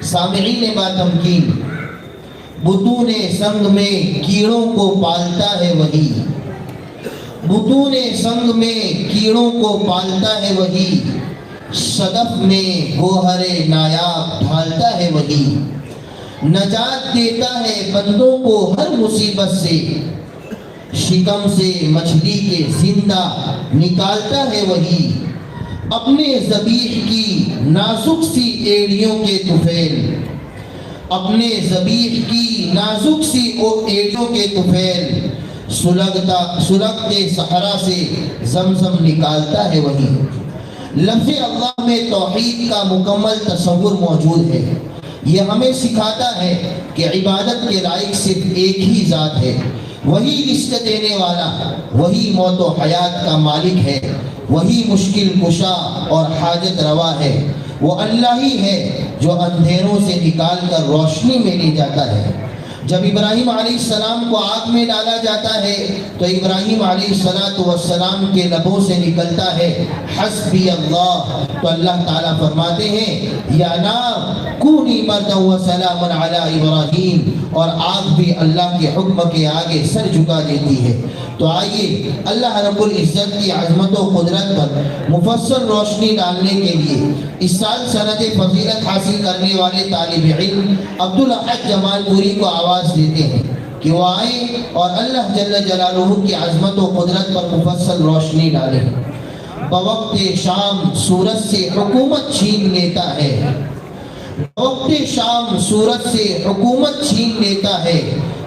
سامعین با تمکین، بطون سنگ میں کیڑوں کو پالتا ہے وہی، بطون سنگ میں کیڑوں کو پالتا ہے وہی، صدف میں گوہر نایاب ڈھالتا ہے وہی، نجات دیتا ہے بندوں کو ہر مصیبت سے، شکم سے مچھلی کے زندہ نکالتا ہے وہی، اپنے ذبیح کی نازک سی ایڑیوں کے طفیل، اپنے ذبیح کی نازک سی ایڑیوں کے طفیل، سلگتے صحرا سے زمزم نکالتا ہے وہی۔ لفظ اللہ میں توحید کا مکمل تصور موجود ہے۔ یہ ہمیں سکھاتا ہے کہ عبادت کے لائق صرف ایک ہی ذات ہے، وہی رزق دینے والا، وہی موت و حیات کا مالک ہے، وہی مشکل کشا اور حاجت روا ہے۔ وہ اللہ ہی ہے جو اندھیروں سے نکال کر روشنی میں لے جاتا ہے۔ جب ابراہیم علیہ السلام کو آگ میں ڈالا جاتا ہے تو ابراہیم علیہ السلام کے لبوں سے نکلتا ہے حسبی اللہ، تو اللہ تعالیٰ فرماتے ہیں یا نار کونی بردا وسلاما علی ابراہیم، اور آگ بھی اللہ کے حکم کے آگے سر جھکا دیتی ہے۔ تو آئیے اللہ رب العزت کی عظمت و قدرت پر مفصل روشنی ڈالنے کے لیے اس سال سند فضیلت حاصل کرنے والے طالب علم عبدالاحد جمال پوری کو آواز دیتے ہیں کہ وہ آئیں اور اللہ جل جلالہ کی عظمت و قدرت پر مفصل روشنی ڈالیں۔ بوقت شام سورج سے حکومت چھین لیتا ہے، وقت شام سورج سے حکومت چھین لیتا ہے،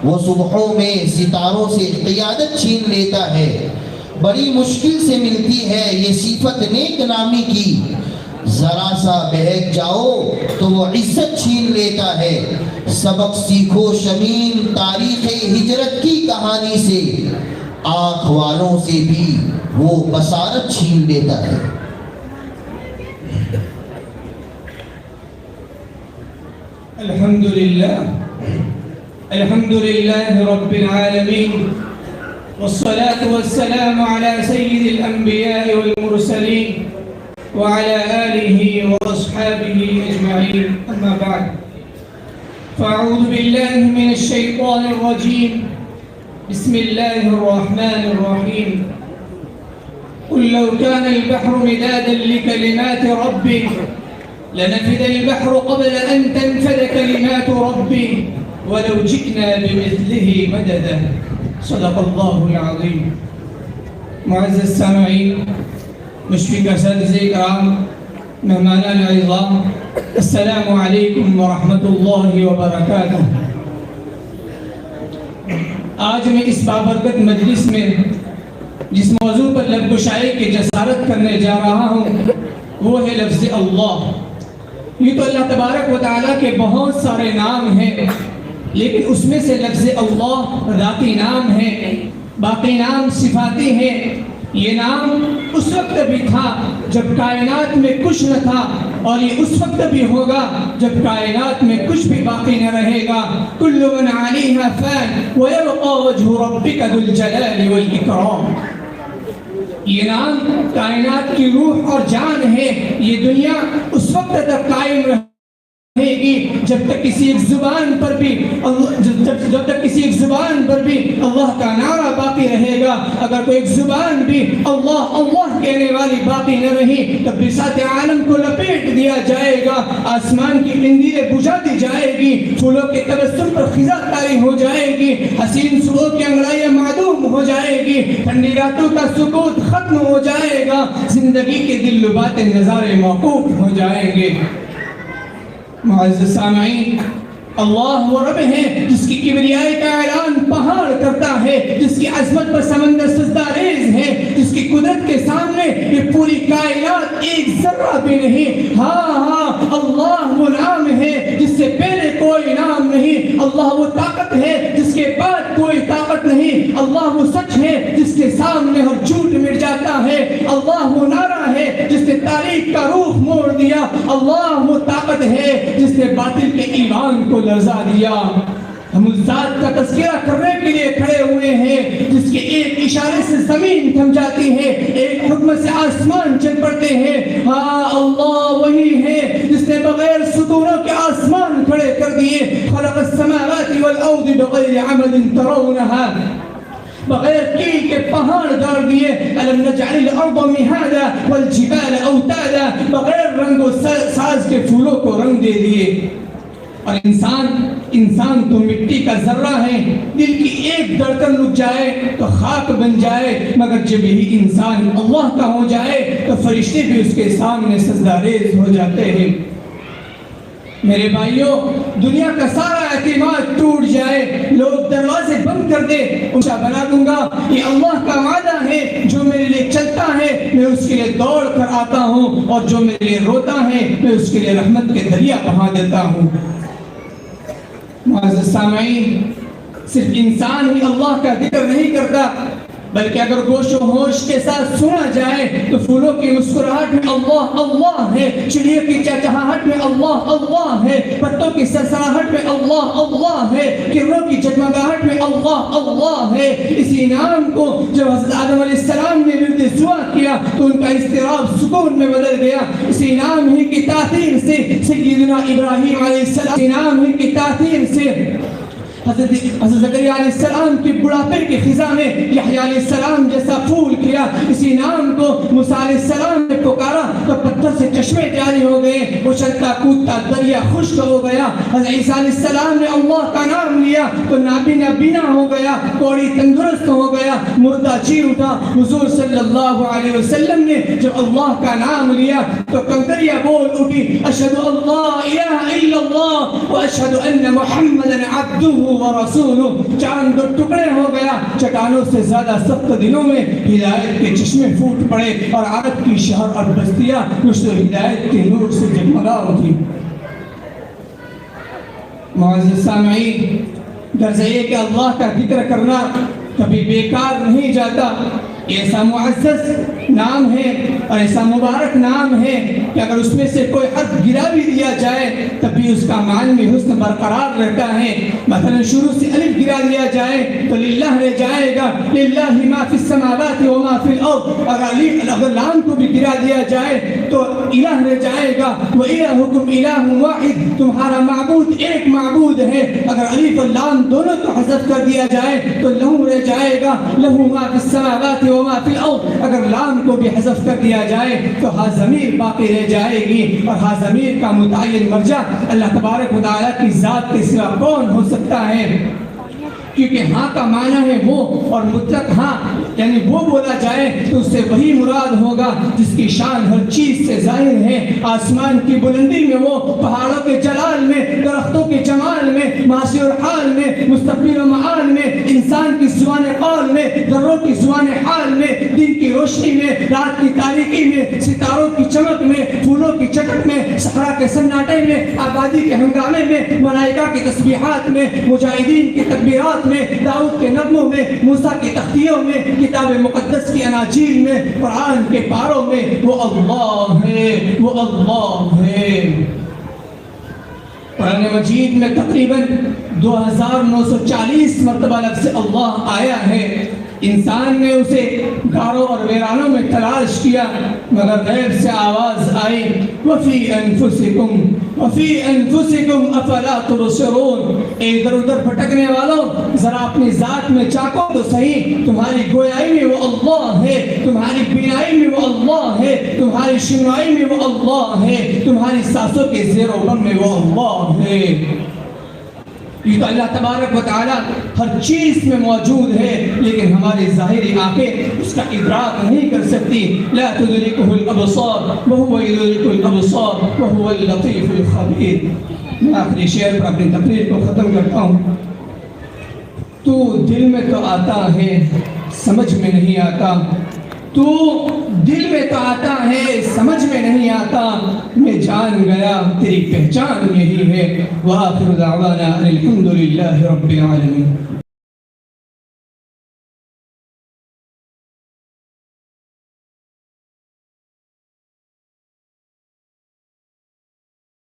وہ صبحوں میں ستاروں سے قیادت چھین لیتا ہے، بڑی مشکل سے ملتی ہے یہ صفت نیک نامی کی، ذرا سا بہک جاؤ تو وہ عزت چھین لیتا ہے، سبق سیکھو شمیم تاریخ ہجرت کی کہانی سے، آنکھ والوں سے بھی وہ بصارت چھین لیتا ہے۔ الحمد لله رب العالمين، والصلاة والسلام على سيد الأنبياء والمرسلين وعلى آله وأصحابه أجمعين، أما بعد، فأعوذ بالله من الشيطان الرجيم، بسم الله الرحمن الرحيم، قل لو كان البحر مدادا لكلمات ربي لنفد البحر قبل أن تنفد كلمات ربي ولو جئنا بمثله مددا، صدق الله العظيم۔ معزز سامعین، مشفق اساتذہ کرام، مہمانان اعظام، السلام علیکم ورحمۃ اللہ وبرکاتہ۔ آج میں اس بابرکت مجلس میں جس موضوع پر لب گشائی کی جسارت کرنے جا رہا ہوں وہ ہے لفظ اللہ۔ یہ تو اللہ تبارک و تعالیٰ کے بہت سارے نام ہیں، لیکن اس میں سے لفظ اللہ ذاتی نام ہے، باقی نام صفاتی ہیں۔ یہ نام اس وقت بھی تھا جب کائنات میں کچھ نہ تھا، اور یہ اس وقت بھی ہوگا جب کائنات میں کچھ بھی باقی نہ رہے گا۔ کل من علیہا فان ویبقى وجہ ربک ذو الجلال والاکرام۔ یہ نام کائنات کی روح اور جان ہے۔ یہ دنیا اس وقت تک قائم رہے گی جب تک کسی ایک زبان پر بھی اللہ کا نعرہ باقی رہے گا۔ اگر کوئی ایک زبان بھی اللہ اللہ کہنے والی باقی نہ رہی تو بساط عالم کو لپیٹ دیا جائے گا، آسمان کی قندیلیں بجھا دی جائے گی، پھولوں کے تبسم پر خزاں طاری ہو جائے گی، حسین صبح کی انگڑائیاں معدوم ہو جائے گی، ٹھنڈی راتوں کا سکوت ختم ہو جائے گا، زندگی کے دل لباتے نظارے موقوف ہو جائیں گے۔ معزز سامعین، اللہ وہ رب ہے جس کی کبریائی کا اعلان پہاڑ کرتا ہے، جس کی عظمت پر سمندر سجدہ ریز ہے، جس کی قدرت کے سامنے یہ پوری کائنات ایک ذرہ بھی نہیں۔ ہاں اللہ وہ نام ہے جس سے پہلے کوئی نام نہیں، اللہ وہ طاقت ہے جس کے بعد کوئی طاقت نہیں، اللہ وہ سچ ہے جس کے سامنے ہر جھوٹ مٹ جاتا ہے، اللہ وہ نعرہ ہے جس نے تاریخ کا روح موڑ دیا، اللہ وہ طاقت ہے جس نے باطل کے ایمان کو لرزا دیا۔ ہم اس ذات کا تذکرہ کرنے کے لیے کھڑے ہوئے ہیں جس کے ایک اشارے سے زمین تھم جاتی ہے، ایک حکم سے آسمان چل پڑتے ہیں۔ ہاں اللہ وہی ہے جس نے بغیر ستونوں کے آسمان دیے. خلق السماوات والارض بغیر عمد ترونها, بغیر کیل کے پہاڑ گاڑ دیے. الم نجعل الارض مہادا والجبال اوتادا, بغیر رنگ و ساز کے پھولوں کو رنگ دے دیے. اور انسان تو مٹی کا ذرہ ہے, دل کی ایک دھڑکن رک جائے تو خاک بن جائے, مگر جب یہی انسان اللہ کا ہو جائے تو فرشتے بھی اس کے سامنے سجدہ ریز ہو جاتے ہیں. میرے بھائیوں, دنیا کا سارا اعتماد ٹوٹ جائے, لوگ دروازے بند کر دے, اونچا بنا دوں گا, یہ اللہ کا وعدہ ہے, جو میرے لیے چلتا ہے میں اس کے لیے دوڑ کر آتا ہوں, اور جو میرے لیے روتا ہے میں اس کے لیے رحمت کے دریا بہا دیتا ہوں. معزز سامعین, صرف انسان ہی اللہ کا ذکر نہیں کرتا, بلکہ اگر گوش و ہوش کے ساتھ سنا جائے تو پھولوں کی مسکراہٹ میں اللہ اللہ ہے, چڑیوں کی چہچہاہٹ میں اللہ اللہ ہے, پتوں کی سرسراہٹ میں اللہ اللہ ہے, کرنوں کی جگمگاہٹ میں اللہ اللہ ہے. اسی نام کو جب حضرت آدم علیہ السلام نے ورد دعا کیا تو ان کا اضطراب سکون میں بدل گیا. اسی نام ہی کی تاثیر سے سیدنا ابراہیم علیہ السلام, اسی نام ہی کی تاثیر سے حضرت زکریا علیہ السلام کی بڑھاپے کے خزاں میں یحییٰ علیہ السلام جیسا پھول کیا. اسی نام کو موسیٰ علیہ السلام نے پکارا تو پتھر سے چشمے جاری ہو گئے, وہ چلتا کودتا دریا خشک ہو گیا. حضرت عیسیٰ علیہ السلام نے اللہ کا نام لیا تو نابینا بینا ہو گیا, کوڑی تندرست ہو گیا, مردہ جی اٹھا. حضور صلی اللہ علیہ وسلم نے جب اللہ کا نام لیا تو کنکریاں بول اٹھی, اشہد اللہ الہ الا اللہ واشہد ان محمدا عبدہ ورسولہ. چاند دو ٹکڑے ہو گیا, چٹانوں سے زیادہ سخت دنوں میں ہدایت کے چشمے پھوٹ پڑے, اور عرب کی شہر اور بستیاں کچھ تو ہدایت کے نور سے جگمگا اٹھی. معزز سامعین, غرض یہ کہ اللہ کا ذکر کرنا کبھی بیکار نہیں جاتا. ایسا معزز نام ہے اور ایسا مبارک نام ہے کہ اگر اس میں سے کوئی حرف گرا بھی دیا جائے تب بھی اس کا معنی حسن برقرار رہتا ہے. مثلا شروع سے الف گرا دیا جائے تو للہ رہ جائے گا, للہ ما فی السماوات و ما فی الارض. اگر لام کو بھی گرا دیا جائے تو الہ رہ جائے گا, وَإِلَهُكُمْ إِلَهٌ وَاحِدٌ, تمہارا معبود ایک معبود ہے. اگر الف اور لام دونوں کو حذف کر دیا جائے تو لہو رہ جائے گا, لہو ما فی السماوات وما فی الارض. اگر لام کو بھی حذف کر دیا جائے تو ہا ضمیر باقی رہ جائے گی, اور ہا ضمیر کا متعین مرجع اللہ تبارک و تعالیٰ کی ذات کے سوا کون ہو سکتا ہے, کیونکہ ہاں کا معنی ہے وہ, اور مطلق ہاں یعنی وہ بولا جائے تو اس سے وہی مراد ہوگا جس کی شان ہر چیز سے ظاہر ہے. آسمان کی بلندی میں وہ, پہاڑوں کے جلال میں, درختوں کے جمال میں, معاشی اور حال میں, مستقبل و معال میں, انسان کی زبان قول میں, ذروں کی زبان حال میں, دن کی روشنی میں, رات کی تاریکی میں, ستاروں کی چمک میں, پھولوں کی چٹک میں, صحرا کے سناٹے میں, آبادی کے ہنگامے میں, ملائکہ کی تسبیحات میں, مجاہدین کی تکبیرات میں, داؤد کے نغموں میں, موسیٰ کی تختیوں میں, کتاب مقدس کی اناجیل میں, قرآن کے پاروں میں, وہ اللہ ہے, وہ اللہ ہے. قرآن مجید میں تقریباً 2940 مرتبہ لفظ اللہ آیا ہے. انسان نے اسے گاروں اور ویرانوں میں تلاش کیا مگر غیب سے آواز آئی, وفی انفسکم افلا تبصرون. ادھر ادھر بھٹکنے والوں ذرا اپنی ذات میں چاکو تو صحیح, تمہاری گویائی میں وہ اللہ ہے, تمہاری بینائی میں وہ اللہ ہے, تمہاری شنوائی میں وہ اللہ ہے, تمہاری سانسوں کے زیر و بم میں وہ اللہ ہے. یہ تو اللہ تبارک و تعالیٰ ہر چیز میں موجود ہے, لیکن ہماری ظاہری آنکھیں اس کا ادراک نہیں کر سکتی. لا تدرکہ الابصار وہو یدرک الابصار وہو اللطیف الخبیر. میں آخری شعر پر اپنی تقریر کو ختم کرتا ہوں. تو دل میں تو آتا ہے سمجھ میں نہیں آتا, تو دل میں تو آتا ہے سمجھ میں نہیں آتا, میں جان گیا تیری پہچان یہی ہے. وآخر دعوانا الحمد للہ رب العالمین.